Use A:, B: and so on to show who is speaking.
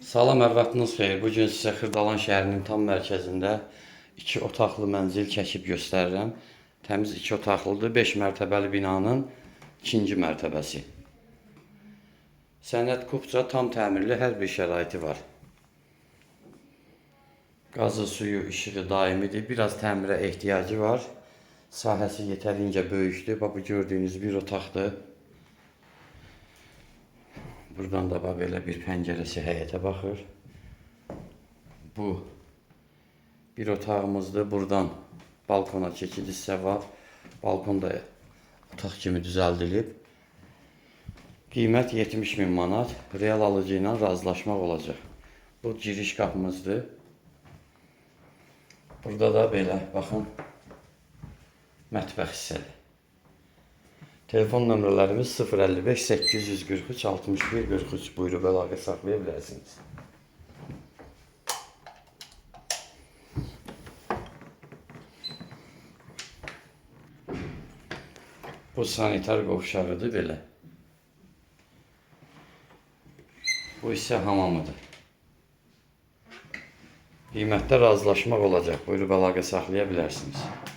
A: Salam, hər vaxtınız xeyir. Bugün sizə Xırdalan şəhərinin tam mərkəzində 2 otaqlı mənzil çəkib göstərirəm. Təmiz 2 otaqlıdır. 5 mərtəbəli binanın 2-ci mərtəbəsi. Sənəd Kupça tam təmirli, hər bir şəraiti var. Qazı, suyu, işığı daimidir. Biraz təmirə ehtiyacı var. Sahəsi yetərincə böyükdür. Bu gördüyünüz bir otaqdır. Buradan da belə bir pəncərəsi həyətə baxır. Bu bir otağımızdır. Buradan balkona keçid hissə var. Balkon da otaq kimi düzəldilib. Qiymət 70.000 manat. Real alıcı ilə razılaşmaq olacaq. Bu giriş qapımızdır. Burada da belə baxın, mətbəx hissədir. Telefon nömrələrimiz 055 843 61 43. Buyurub əlaqə saxlaya bilərsiniz. Bu sanitar qovşağıdır belə. Bu isə hamamıdır. Qiymətdə razılaşmaq olacaq. Buyurub əlaqə saxlaya bilərsiniz.